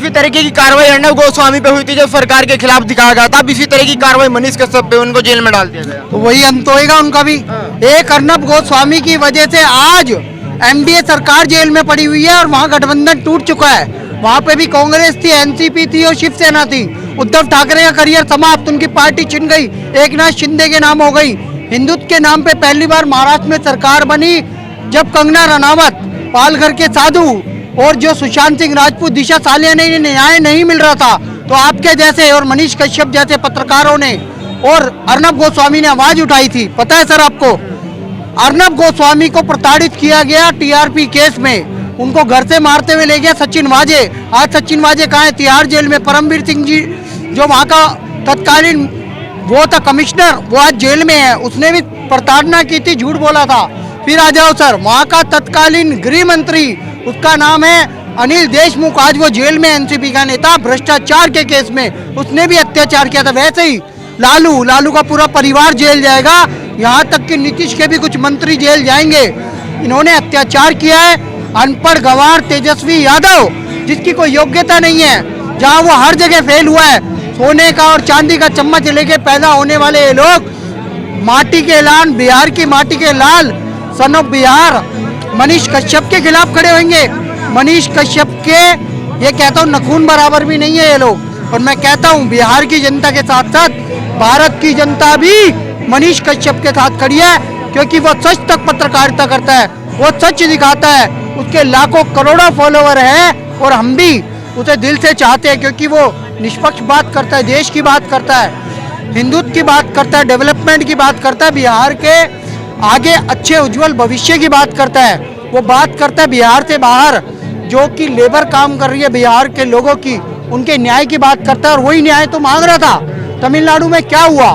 इसी तरीके की कार्रवाई अर्नब गोस्वामी पे हुई थी जब सरकार के खिलाफ दिखाया गया था, अब इसी तरह की कार्रवाई मनीष कश्यप पे, उनको जेल में डाल दिया गया। तो वही अंत होएगा उनका भी। एक अर्नब गोस्वामी की वजह से आज एनडीए सरकार जेल में पड़ी हुई है और वहाँ गठबंधन टूट चुका है। वहाँ पे भी कांग्रेस थी, एनसीपी थी और शिवसेना थी। उद्धव ठाकरे का करियर समाप्त, उनकी पार्टी छिन गई, एकनाथ शिंदे के नाम हो गई। हिंदुत्व के नाम पे पहली बार महाराष्ट्र में सरकार बनी जब कंगना रनावत, पालघर के साधु और जो सुशांत सिंह राजपूत, दिशा सालिया ने न्याय नहीं मिल रहा था, तो आपके जैसे और मनीष कश्यप जैसे पत्रकारों ने और अर्नब गोस्वामी ने आवाज उठाई थी। पता है सर आपको, अर्नब गोस्वामी को प्रताड़ित किया गया टीआरपी केस में, उनको घर से मारते हुए ले गया सचिन वाजे। आज सचिन वाजे कहाँ है? तिहाड़ जेल में। परमवीर सिंह जी जो वहाँ का तत्कालीन वो था कमिश्नर, वो आज जेल में है, उसने भी प्रताड़ना की थी, झूठ बोला था। फिर आ जाओ सर, वहाँ का तत्कालीन गृह मंत्री, उसका नाम है अनिल देशमुख, आज वो जेल में, एनसीपी का नेता, भ्रष्टाचार के केस में उसने भी अत्याचार किया था। वैसे ही लालू का पूरा परिवार जेल जाएगा, यहाँ तक कि नीतीश के भी कुछ मंत्री जेल जाएंगे। इन्होंने अत्याचार किया है। अनपढ़ गंवार तेजस्वी यादव, जिसकी कोई योग्यता नहीं है, जहाँ वो हर जगह फेल हुआ है, सोने का और चांदी का चम्मच लेके पैदा होने वाले ये लोग, माटी के लाल, बिहार की माटी के लाल, सन ऑफ बिहार, मनीष कश्यप के खिलाफ खड़े होंगे। मनीष कश्यप के, ये कहता हूँ, नखून बराबर भी नहीं है ये लोग। और मैं कहता हूँ बिहार की जनता के साथ साथ भारत की जनता भी मनीष कश्यप के साथ खड़ी है, क्योंकि वो सच तक पत्रकारिता करता है, वो सच दिखाता है, उसके लाखों करोड़ों फॉलोवर हैं और हम भी उसे दिल से चाहते हैं, क्योंकि वो निष्पक्ष बात करता है, देश की बात करता है, हिंदुत्व की बात करता है, डेवलपमेंट की बात करता है, बिहार के आगे अच्छे उज्जवल भविष्य की बात करता है। वो बात करता है बिहार से बाहर जो कि लेबर काम कर रही है बिहार के लोगों की, उनके न्याय की बात करता है। और वही न्याय तो मांग रहा था। तमिलनाडु में क्या हुआ?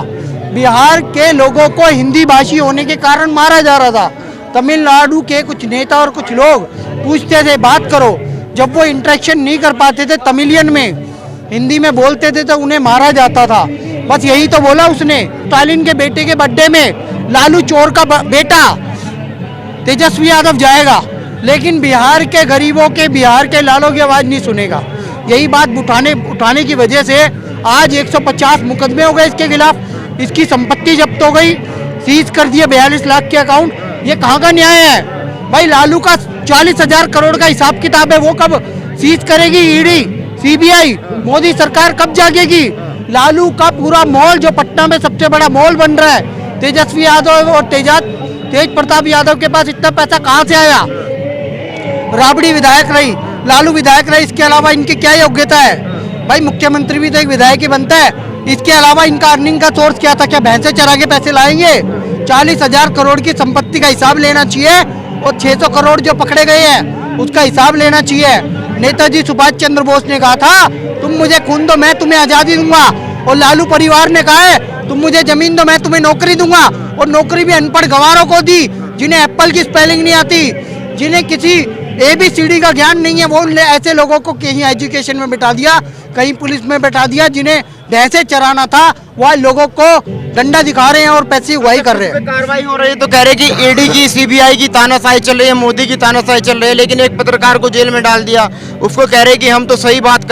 बिहार के लोगों को हिंदी भाषी होने के कारण मारा जा रहा था। तमिलनाडु के कुछ नेता और कुछ लोग पूछते थे बात करो, जब वो इंटरेक्शन नहीं कर पाते थे तमिलियन में, हिंदी में बोलते थे, तो उन्हें मारा जाता था। बस यही तो बोला उसने। स्टालिन के बेटे के बर्थडे में लालू चोर का बेटा तेजस्वी यादव जाएगा, लेकिन बिहार के गरीबों के, बिहार के लालों की आवाज़ नहीं सुनेगा। यही बात उठाने की वजह से आज 150 मुकदमे हो गए इसके खिलाफ, इसकी संपत्ति जब्त हो गई, सीज कर दिए 42 लाख के अकाउंट। ये कहाँ का न्याय है भाई? लालू का 40,000 करोड़ का हिसाब किताब है, वो कब सीज करेगी ईडी, सीबीआई? मोदी सरकार कब जागेगी? लालू का पूरा मॉल, जो पटना में सबसे बड़ा मॉल बन रहा है, तेजस्वी यादव और तेज प्रताप यादव के पास इतना पैसा कहाँ से आया? राबड़ी विधायक रही, लालू विधायक रही, इसके अलावा इनकी क्या योग्यता है भाई? मुख्यमंत्री भी तो एक विधायक ही बनता है। इसके अलावा इनका अर्निंग का सोर्स क्या था? क्या भैंसे चरा के पैसे लाएंगे? 40,000 करोड़ की संपत्ति का हिसाब लेना चाहिए और 600 करोड़ जो पकड़े गए हैं उसका हिसाब लेना चाहिए। नेताजी सुभाष चंद्र बोस ने कहा था, तुम मुझे खून दो मैं तुम्हें आज़ादी दूंगा, और लालू परिवार ने कहा है, तुम मुझे जमीन दो मैं तुम्हें नौकरी दूंगा, और नौकरी भी अनपढ़ गंवारों को दी, जिन्हें एप्पल की स्पेलिंग नहीं आती, जिन्हें किसी ABCD का ज्ञान नहीं है, वो ऐसे लोगों को कहीं एजुकेशन में बैठा दिया, कहीं पुलिस में बैठा दिया। जिन्हें भैंसे चराना था वह लोगों को डंडा दिखा रहे हैं और पैसे उगाही कर रहे हैं। कार्रवाई हो रही है तो कह रहे कि ईडी की, सीबीआई की तानाशाही चल रही है, मोदी की तानाशाही चल रही है, लेकिन एक पत्रकार को जेल में डाल दिया। उसको कह रहे कि हम तो सही बात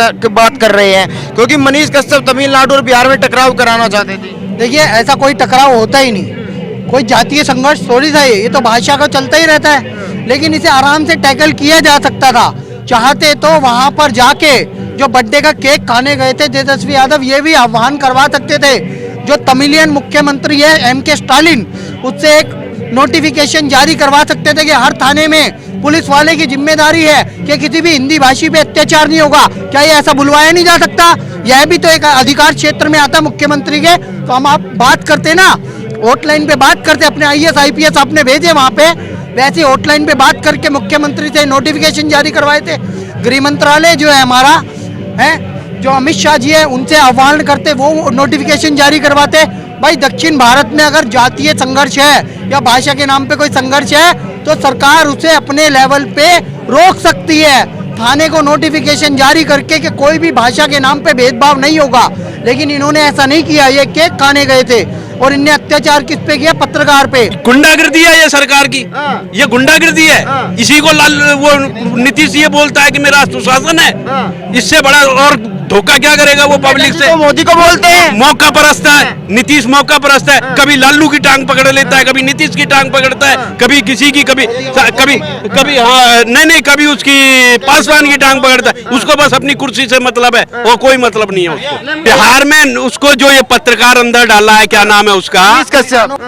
कर रहे हैं, क्योंकि मनीष कश्यप तमिलनाडु और बिहार में टकराव कराना चाहते थे। देखिए, ऐसा कोई टकराव होता ही नहीं, कोई जातीय संघर्ष थोड़ी था, ये तो भाषा का चलता ही रहता है, लेकिन इसे आराम से टैकल किया जा सकता था। चाहते तो वहां पर जाके जो बर्थडे का केक खाने गए थे तेजस्वी यादव, ये भी आह्वान करवा सकते थे। जो तमिलियन मुख्यमंत्री है MK स्टालिन, उससे एक नोटिफिकेशन जारी करवा सकते थे कि हर थाने में पुलिस वाले की जिम्मेदारी है कि किसी भी हिंदी भाषी पे अत्याचार नहीं होगा। क्या ये ऐसा बुलवाया नहीं जा सकता? यह भी तो एक अधिकार क्षेत्र में आता मुख्यमंत्री के। तो हम आप बात करते ना, हॉटलाइन पे बात करते, अपने IAS IPS आपने भेजे वहाँ पे, वैसे हॉटलाइन पे बात करके मुख्यमंत्री से नोटिफिकेशन जारी करवाए थे। गृह मंत्रालय जो है हमारा है, जो अमित शाह जी है, उनसे आह्वान करते, वो नोटिफिकेशन जारी करवाते। भाई दक्षिण भारत में अगर जातीय संघर्ष है या भाषा के नाम पे कोई संघर्ष है तो सरकार उसे अपने लेवल पे रोक सकती है, थाने को नोटिफिकेशन जारी करके कि कोई भी भाषा के नाम पे भेदभाव नहीं होगा। लेकिन इन्होंने ऐसा नहीं किया, ये केक खाने गए थे और इनने अत्याचार किस पे किया? पत्रकार पे। गुंडागिर्दी है ये सरकार की, ये गुंडागिर्दी है। इसी को वो नीतीश ये बोलता है कि मेरा सुशासन है, इससे बड़ा और धोखा क्या करेगा वो पब्लिक से? तो मोदी को बोलते हैं मौका परस्त है, नीतीश मौका परस्त है। कभी लालू की टांग पकड़ लेता है, कभी नीतीश की टांग पकड़ता है, कभी किसी की, कभी हाँ नहीं कभी उसकी पासवान की टांग पकड़ता है। उसको बस अपनी कुर्सी से मतलब है और कोई मतलब नहीं है उसको। बिहार में उसको जो ये पत्रकार अंदर डाला है, क्या नाम है उसका,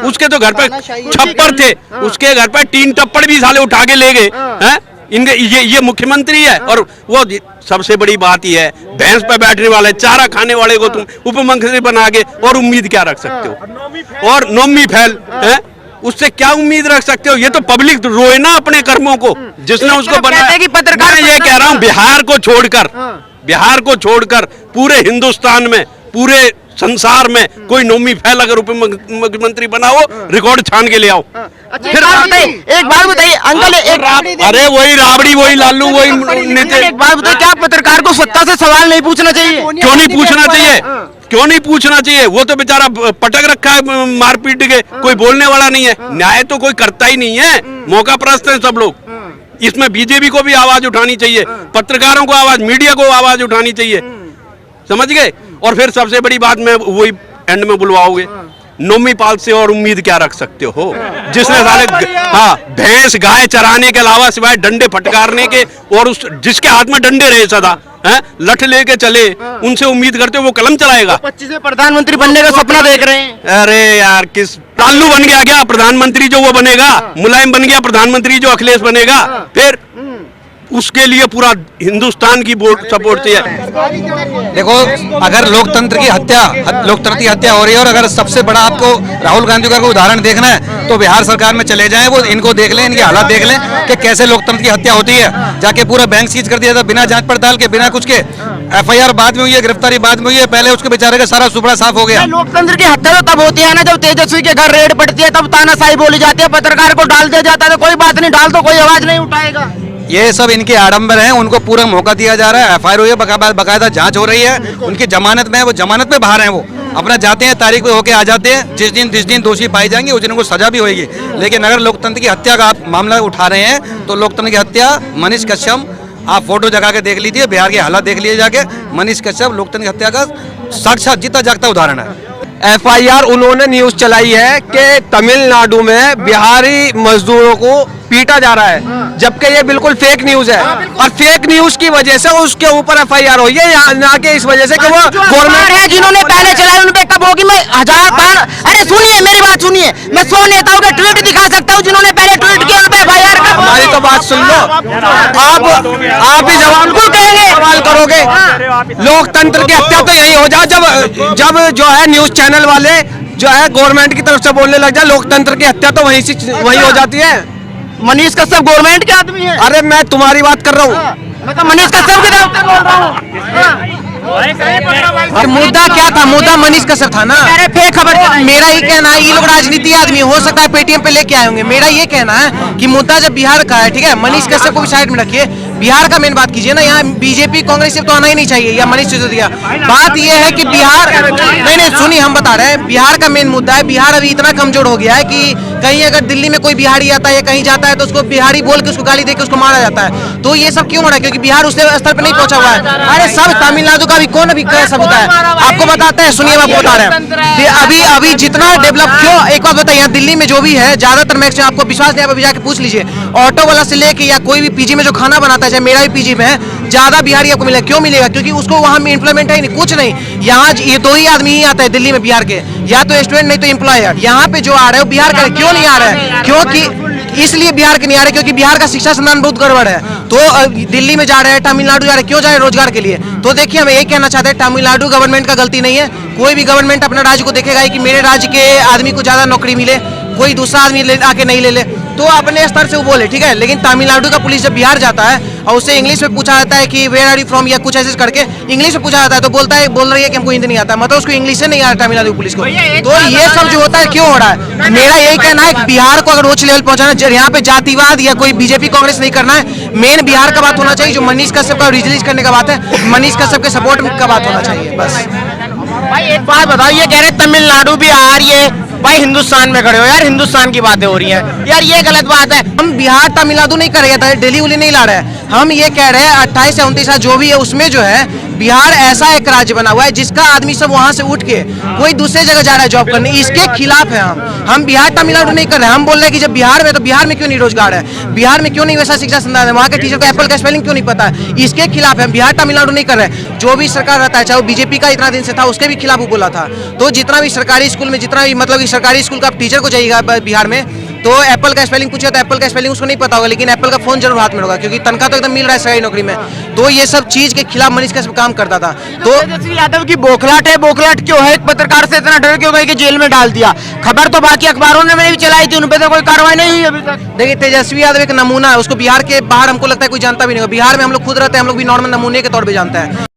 उसके तो घर पे छप्पर थे, उसके घर पे 3 टप्पड़ भी साले उठा के ले गए हैं। इनके ये मुख्यमंत्री है और वो सबसे बड़ी बात यह है, भैंस पे बैठने वाले चारा खाने वाले को तुम उप मुख्यमंत्री बना के और उम्मीद क्या रख सकते हो? और नौमी फैल है, उससे क्या उम्मीद रख सकते हो? ये तो पब्लिक रोए ना अपने कर्मों को, जिसने उसको बनाया। मैं ये कह रहा हूँ, बिहार को छोड़कर पूरे हिंदुस्तान में, पूरे संसार में कोई नौमी फैल अगर उप मुख्यमंत्री बनाओ, रिकॉर्ड छान के ले आओ। फिर एक बात बताइए अंकल, अरे वही राबड़ी, वही लालू, वही नीतीश। एक बात बताइए, क्या पत्रकार को सत्ता से सवाल नहीं पूछना चाहिए? क्यों नहीं पूछना चाहिए? क्यों नहीं पूछना चाहिए? वो तो बेचारा पटक रखा है मारपीट के, कोई बोलने वाला नहीं है। न्याय तो कोई करता ही नहीं है, मौका परस्त है सब लोग। इसमें बीजेपी को भी आवाज उठानी चाहिए, पत्रकारों को आवाज, मीडिया को आवाज उठानी चाहिए, समझ गए? और फिर सबसे बड़ी बात में वही एंड में बुलवाओगे, नौमी पाल से और उम्मीद क्या रख सकते हो? जिसने साले हाँ भैंस गाय चराने के अलावा सिवाय डंडे फटकारने के, और उस जिसके हाथ में डंडे रहे सदा हैं, लठ लेके चले, उनसे उम्मीद करते हो वो कलम चलाएगा? 25 में प्रधानमंत्री बनने का सपना देख रहे हैं। अरे यार, किस लालू बन गया क्या प्रधानमंत्री जो वो बनेगा? मुलायम बन गया प्रधानमंत्री जो अखिलेश बनेगा? फिर उसके लिए पूरा हिंदुस्तान की सपोर्ट चाहिए। देखो, अगर लोकतंत्र की हत्या हो रही है, और अगर सबसे बड़ा आपको राहुल गांधी का कोई उदाहरण देखना है तो बिहार सरकार में चले जाएं, वो इनको देख लें, इनके हालात देख लें कि कैसे लोकतंत्र की हत्या होती है। जाके पूरा बैंक सीज कर दिया था बिना जांच पड़ताल के, बिना कुछ के। FIR बाद में हुई है, गिरफ्तारी बाद में हुई है, पहले उसके बेचारे का सारा सुपड़ा साफ हो गया। लोकतंत्र की हत्या तो तब होती है ना जब तेजस्वी के घर रेड पड़ती है, तब तानाशाही बोली जाती है, पत्रकार को डाल दिया जाता है। तो कोई बात नहीं, डाल तो कोई आवाज नहीं उठाएगा। ये सब इनके आडंबर हैं, उनको पूरा मौका दिया जा रहा है। FIR हुई है, बकायदा जांच हो रही है, उनकी जमानत में है, वो जमानत में बाहर हैं, वो अपना जाते हैं, तारीख पे होके आ जाते हैं। जिस दिन दोषी पाई जाएंगे उस दिन उनको सजा भी होगी। लेकिन अगर लोकतंत्र की हत्या का आप मामला उठा रहे हैं तो लोकतंत्र की हत्या, मनीष कश्यप, आप फोटो जगा के देख लीजिए, बिहार के हालात देख लीजिए जाके। मनीष कश्यप लोकतंत्र की हत्या का साक्षात जीता जागता उदाहरण है। FIR उन्होंने न्यूज चलाई है कि तमिलनाडु में बिहारी मजदूरों को पीटा जा रहा है, जबकि ये बिल्कुल फेक न्यूज है। और फेक न्यूज की वजह से उसके ऊपर FIR हुई है, ना कि इस वजह से कि वो गवर्नमेंट है जिन्होंने पहले चलाई उन पे कब होगी? मैं 1000 बार, अरे सुनिए मेरी बात सुनिए, मैं 100 नेताओं के ट्वीट दिखा सकता हूँ जिन्होंने पहले ट्वीट किया, उन पे FIR कब? हमारी तो बात सुन लो, आप भी जवाब कहेंगे, सवाल करोगे। लोकतंत्र की हत्या तो यही हो जाए जब जो है न्यूज चैनल वाले जो है गवर्नमेंट की तरफ से बोलने लग जाए। लोकतंत्र की हत्या तो वही हो जाती है। मनीष कश्यप गवर्नमेंट के आदमी है। अरे मैं तुम्हारी बात कर रहा हूँ, मैं तो मनीष कश्यप की तरफ से बोल रहा हूँ। मुद्दा क्या था? मुद्दा मनीष कश्यप था ना। अरे फेक खबर। मेरा ये कहना है, ये लोग राजनीति आदमी हो सकता है पेटीएम पे लेके आए होंगे। मेरा ये कहना है कि मुद्दा जब बिहार का है, ठीक है, मनीष कश्यप को भी साइड में रखिए, बिहार का मेन बात कीजिए ना। यहाँ बीजेपी कांग्रेस तो आना ही नहीं चाहिए, या मनीष सिसोदिया। बात ये है कि बिहार, नहीं सुनिए, हम बता रहे हैं बिहार का मेन मुद्दा है। बिहार अभी इतना कमजोर हो गया है कि कहीं अगर दिल्ली में कोई बिहारी आता है या कहीं जाता है तो उसको बिहारी बोल के उसको गाली देके उसको मारा जाता है। तो ये सब क्यों हो रहा है? क्योंकि बिहार उस स्तर पर नहीं पहुंचा हुआ है। अरे सब तमिलनाडु का भी कौन अभी सब होता है आपको बताते हैं, सुनिए आपको बता रहे हैं। अभी जितना डेवलप, क्यों एक बात बताइए, यहाँ दिल्ली में जो भी है ज्यादातर मैक्सिमम, आपको विश्वास नहीं, आप अभी जाके पूछ लीजिए, ऑटो वाला से लेके या कोई भी पीजी में जो खाना बनाता है, चाहे मेरा भी पीजी में है, ज्यादा बिहारी आपको मिलेगा। क्यों मिलेगा? क्योंकि उसको वहाँ में एम्प्लॉयमेंट है ही नहीं, कुछ नहीं। यहाँ ये 2 ही आदमी ही आता है दिल्ली में बिहार के, या तो स्टूडेंट नहीं तो एम्प्लॉयर। यहाँ पे जो आ रहे हैं वो बिहार का, क्यों नहीं आ रहा है? क्योंकि इसलिए बिहार के नहीं आ रहे क्योंकि बिहार का शिक्षा संस्थान बहुत गड़बड़ है। तो दिल्ली में जा रहे हैं, तमिलनाडु जा रहे हैं, क्यों जा रहे हैं? रोजगार के लिए। तो देखिए, हम यही कहना चाहते हैं, तमिलनाडु गवर्नमेंट का गलती नहीं है। कोई भी गवर्नमेंट अपने राज्य को देखेगा कि मेरे राज्य के आदमी को ज्यादा नौकरी मिले, कोई दूसरा आदमी आके नहीं ले ले, तो अपने स्तर से वो बोले, ठीक है। लेकिन तमिलनाडु का पुलिस जब बिहार जाता है और उससे इंग्लिश में पूछा जाता है कि वेयर आर यू फ्रॉम, या कुछ ऐसे करके इंग्लिश में पूछा जाता है, तो बोल रही है कि हमको हिंदी नहीं आता, मतलब उसको इंग्लिश से नहीं आ रहा तमिलनाडु पुलिस को। तो ये सब जो होता है क्यों हो रहा है? मेरा यही कहना है कि बिहार को अगर उच्च लेवल पहुंचाना, यहाँ पे जातिवाद या कोई बीजेपी कांग्रेस नहीं करना है, मेन बिहार का बात होना चाहिए। जो मनीष कश्यप का रिलीज करने का बात है, मनीष कश्यप के सपोर्ट का बात होना चाहिए, बस। भाई एक बात बताओ, ये कह रहे तमिलनाडु बिहार ये भाई हिंदुस्तान में खड़े हो यार, हिंदुस्तान की बातें हो रही हैं यार, ये गलत बात है। हम बिहार तमिलनाडु नहीं कर रहे थे, दिल्ली उली नहीं ला रहे हैं, हम ये कह रहे हैं 28 से 29 जो भी है उसमें जो है बिहार ऐसा एक राज्य बना हुआ है जिसका आदमी सब वहां से उठ के कोई दूसरे जगह जा रहा है जॉब करने, इसके खिलाफ है हम बिहार तमिलनाडु नहीं कर रहे हैं। हम बोल रहे हैं कि जब बिहार में, तो बिहार में क्यों नहीं रोजगार है, बिहार में क्यों नहीं वैसा शिक्षा संस्थान है, वहाँ के टीचर को एप्पल का स्पेलिंग क्यों नहीं पता है, इसके खिलाफ है। बिहार तमिलनाडु नहीं कर रहे। जो भी सरकार रहता है, चाहे वो बीजेपी का इतना दिन से था, उसके भी खिलाफ वो बोला था। तो जितना भी सरकारी स्कूल में, जितना भी मतलब कि सरकारी स्कूल का टीचर को जाइएगा बिहार में, तो एप्पल का स्पेलिंग पूछे तो एप्पल का स्पेलिंग उसको नहीं पता होगा, लेकिन एप्पल का फोन जरूर हाथ में होगा, क्योंकि तनख्वाह तो एकदम मिल रहा है सरकारी नौकरी में। तो ये सब चीज के खिलाफ मनीष कश्यप काम करता था। तो तेजस्वी यादव की बौखलाहट है, बौखलाहट क्यों है, एक पत्रकार से इतना डर क्यों गए कि जेल में डाल दिया। खबर तो बाकी अखबारों ने भी चलाई थी, उन पर तो कोई कार्रवाई नहीं हुई अभी तक। देखिए तेजस्वी यादव एक नमूना है, उसको बिहार के बाहर हमको लगता है कोई जानता भी नहीं होगा। बिहार में हम लोग खुद रहते हैं, हम लोग भी नॉर्मल नमूने के तौर पे जानते हैं।